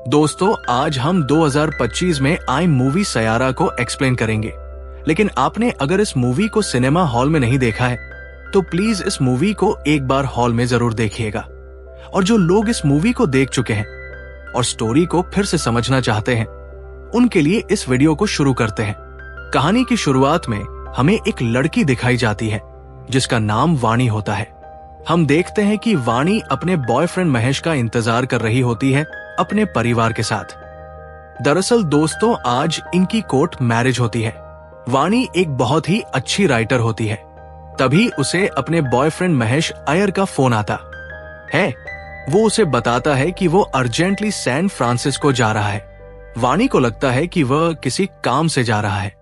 दोस्तों, आज हम 2025 में आई मूवी सयारा को एक्सप्लेन करेंगे। लेकिन आपने अगर इस मूवी को सिनेमा हॉल में नहीं देखा है तो प्लीज इस मूवी को एक बार हॉल में जरूर देखिएगा। और जो लोग इस मूवी को देख चुके हैं और स्टोरी को फिर से समझना चाहते हैं, उनके लिए इस वीडियो को शुरू करते हैं। कहानी की शुरुआत में हमें एक लड़की दिखाई जाती है जिसका नाम वाणी होता है। हम देखते हैं कि वाणी अपने बॉयफ्रेंड महेश का इंतजार कर रही होती है अपने परिवार के साथ। दरअसल दोस्तों, आज इनकी कोर्ट मैरिज होती है। वाणी एक बहुत ही अच्छी राइटर होती है। तभी उसे अपने बॉयफ्रेंड महेश अय्यर का फोन आता है। वो उसे बताता है कि वो अर्जेंटली सैन फ्रांसिस्को जा रहा है। वाणी को लगता है कि वह किसी काम से जा रहा है।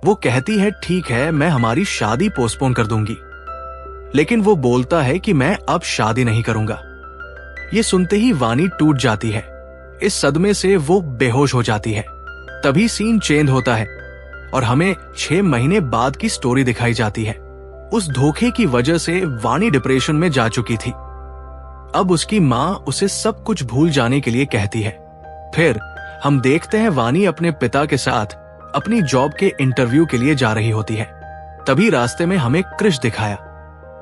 वो कहती है, ठीक है, मैं हमारी शादी पोस्टपोन कर दूंगी। लेकिन वो बोलता है कि मैं अब शादी नहीं करूंगा। ये सुनते ही वाणी टूट जाती है। इस सदमे से वो बेहोश हो जाती है। तभी सीन चेंज होता है और हमें 6 महीने बाद की स्टोरी दिखाई जाती है। उस धोखे की वजह से वाणी डिप्रेशन में जा चुकी थी। अब उसकी माँ उसे सब कुछ भूल जाने के लिए कहती है। फिर हम देखते हैं वाणी अपने पिता के साथ अपनी जॉब के इंटरव्यू के लिए जा रही होती है। तभी रास्ते में हमें क्रिश दिखाया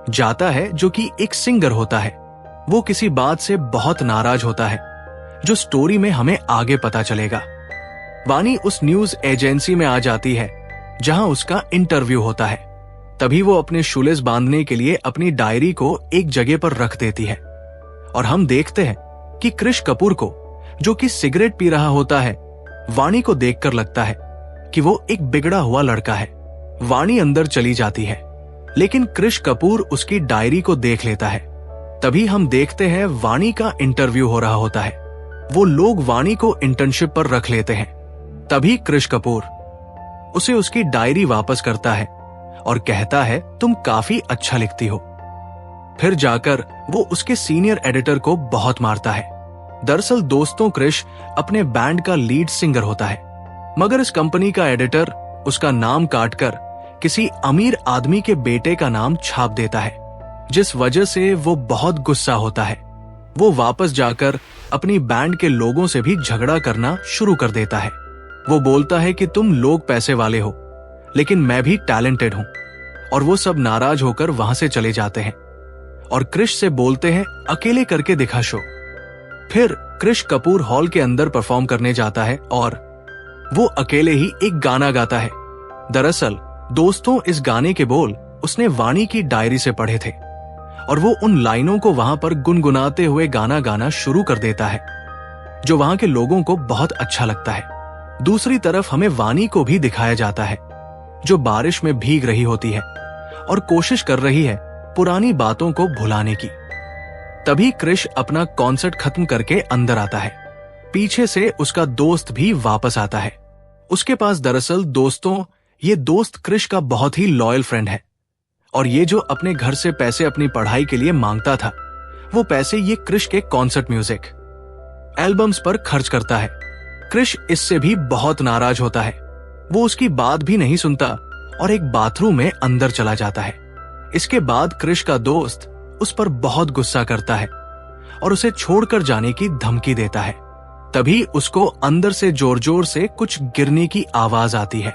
जाता है, जो कि एक सिंगर होता है। वो किसी बात से बहुत नाराज होता है, जो स्टोरी में हमें आगे पता चलेगा। वाणी उस न्यूज एजेंसी में आ जाती है जहां उसका इंटरव्यू होता है। तभी वो अपने शूलेस बांधने के लिए अपनी डायरी को एक जगह पर रख देती है और हम देखते हैं कि क्रिश कपूर को, जो कि सिगरेट पी रहा होता है, वाणी को देखकर लगता है कि वो एक बिगड़ा हुआ लड़का है। वाणी अंदर चली जाती है, लेकिन क्रिश कपूर उसकी डायरी को देख लेता है। तभी हम देखते हैं वाणी का इंटरव्यू हो रहा होता है। वो लोग वाणी को इंटर्नशिप पर रख लेते हैं। तभी क्रिश कपूर उसे उसकी डायरी वापस करता है और कहता है, तुम काफी अच्छा लिखती हो। फिर जाकर वो उसके सीनियर एडिटर को बहुत मारता है। दरअसल दोस्तों, क्रिश अपने बैंड का लीड सिंगर होता है, मगर इस कंपनी का एडिटर उसका नाम काटकर किसी अमीर आदमी के बेटे का नाम छाप देता है, जिस वजह से वो बहुत गुस्सा होता है। वो वापस जाकर अपनी बैंड के लोगों से भी झगड़ा करना शुरू कर देता है। वो बोलता है कि तुम लोग पैसे वाले हो, लेकिन मैं भी टैलेंटेड हूं। और वो सब नाराज होकर वहां से चले जाते हैं और क्रिश से बोलते हैं, अकेले करके दिखा शो। फिर क्रिश कपूर हॉल के अंदर परफॉर्म करने जाता है और वो अकेले ही एक गाना गाता है। दरअसल दोस्तों, इस गाने के बोल उसने वाणी की डायरी से पढ़े थे और वो उन लाइनों को वहां पर गुनगुनाते हुए गाना गाना शुरू कर देता है, जो वहां के लोगों को बहुत अच्छा लगता है। दूसरी तरफ हमें वाणी को भी दिखाया जाता है, जो बारिश में भीग रही होती है और कोशिश कर रही है पुरानी बातों को भुलाने की। तभी क्रिश अपना कॉन्सर्ट खत्म करके अंदर आता है। पीछे से उसका दोस्त भी वापस आता है। उसके पास दरअसल दोस्तों, ये दोस्त क्रिश का बहुत ही लॉयल फ्रेंड है और ये जो अपने घर से पैसे अपनी पढ़ाई के लिए मांगता था, वो पैसे ये क्रिश के कॉन्सर्ट म्यूजिक एल्बम्स पर खर्च करता है। क्रिश इससे भी बहुत नाराज होता है। वो उसकी बात भी नहीं सुनता और एक बाथरूम में अंदर चला जाता है। इसके बाद क्रिश का दोस्त उस पर बहुत गुस्सा करता है और उसे छोड़कर जाने की धमकी देता है। तभी उसको अंदर से जोर जोर से कुछ गिरने की आवाज आती है।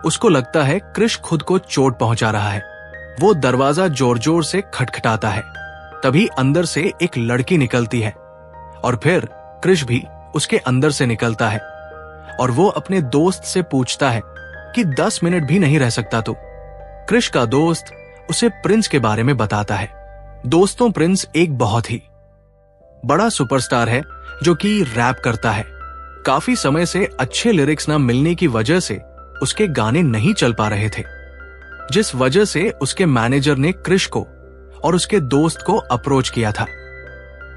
उसको लगता है क्रिश खुद को चोट पहुंचा रहा है। वो दरवाजा जोर जोर से खटखटाता है। तभी अंदर से एक लड़की निकलती है और फिर क्रिश भी उसके अंदर से निकलता है और वो अपने दोस्त से पूछता है कि 10 मिनट भी नहीं रह सकता तू। क्रिश का दोस्त उसे प्रिंस के बारे में बताता है। दोस्तों, प्रिंस एक बहुत ही बड़ा सुपरस्टार है जो कि रैप करता है। काफी समय से अच्छे लिरिक्स न मिलने की वजह से उसके गाने नहीं चल पा रहे थे, जिस वजह से उसके मैनेजर ने क्रिश को और उसके दोस्त को अप्रोच किया था।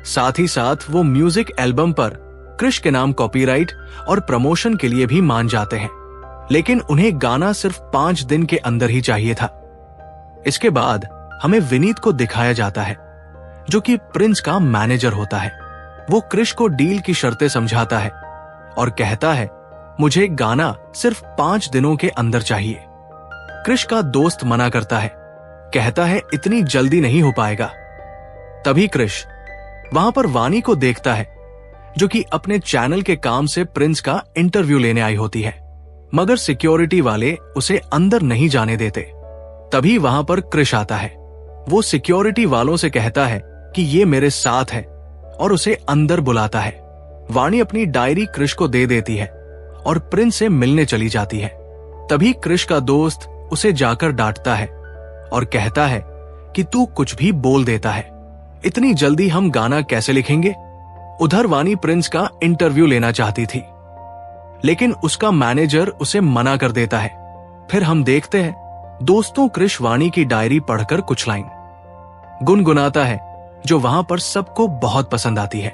साथ ही साथ वो म्यूजिक एल्बम पर क्रिश के नाम कॉपीराइट और प्रमोशन के लिए भी मान जाते हैं, लेकिन उन्हें गाना सिर्फ 5 दिन के अंदर ही चाहिए था। इसके बाद हमें विनीत को दिखाया जाता है, जो कि प्रिंस का मैनेजर होता है। वो क्रिश को डील की शर्तें समझाता है और कहता है, मुझे गाना सिर्फ 5 दिनों के अंदर चाहिए। क्रिश का दोस्त मना करता है, कहता है इतनी जल्दी नहीं हो पाएगा। तभी क्रिश वहां पर वाणी को देखता है, जो कि अपने चैनल के काम से प्रिंस का इंटरव्यू लेने आई होती है, मगर सिक्योरिटी वाले उसे अंदर नहीं जाने देते। तभी वहां पर क्रिश आता है। वो सिक्योरिटी वालों से कहता है कि ये मेरे साथ है और उसे अंदर बुलाता है। वाणी अपनी डायरी क्रिश को दे देती है और प्रिंस से मिलने चली जाती है। तभी क्रिश का दोस्त उसे जाकर डांटता है और कहता है कि तू कुछ भी बोल देता है, इतनी जल्दी हम गाना कैसे लिखेंगे। उधर वाणी प्रिंस का इंटरव्यू लेना चाहती थी, लेकिन उसका मैनेजर उसे मना कर देता है। फिर हम देखते हैं दोस्तों क्रिश वाणी की डायरी पढ़कर कुछ लाइन गुनगुनाता है जो वहां पर सबको बहुत पसंद आती है।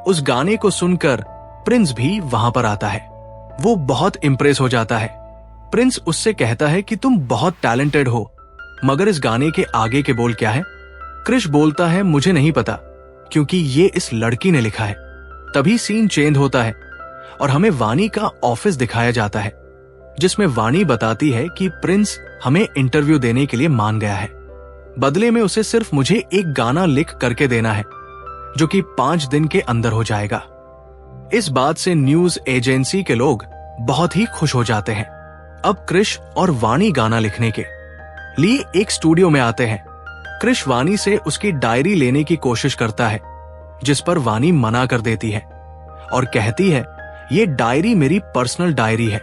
उस गाने को सुनकर प्रिंस भी वहां पर आता है। वो बहुत इंप्रेस हो जाता है। प्रिंस उससे कहता है कि तुम बहुत टैलेंटेड हो, मगर इस गाने के आगे के बोल क्या है। क्रिश बोलता है मुझे नहीं पता, क्योंकि ये इस लड़की ने लिखा है। तभी सीन चेंज होता है और हमें वाणी का ऑफिस दिखाया जाता है, जिसमें वाणी बताती है कि प्रिंस हमें इंटरव्यू देने के लिए मान गया है। बदले में उसे सिर्फ मुझे एक गाना लिख करके देना है, जो कि 5 दिन के अंदर हो जाएगा। इस बात से न्यूज एजेंसी के लोग बहुत ही खुश हो जाते हैं। अब क्रिश और वाणी गाना लिखने के लिए एक स्टूडियो में आते हैं। क्रिश वाणी से उसकी डायरी लेने की कोशिश करता है, जिस पर वाणी मना कर देती है और कहती है ये डायरी मेरी पर्सनल डायरी है।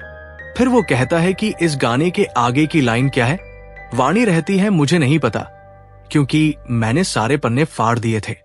फिर वो कहता है कि इस गाने के आगे की लाइन क्या है। वाणी रहती है मुझे नहीं पता, क्योंकि मैंने सारे पन्ने फाड़ दिए थे।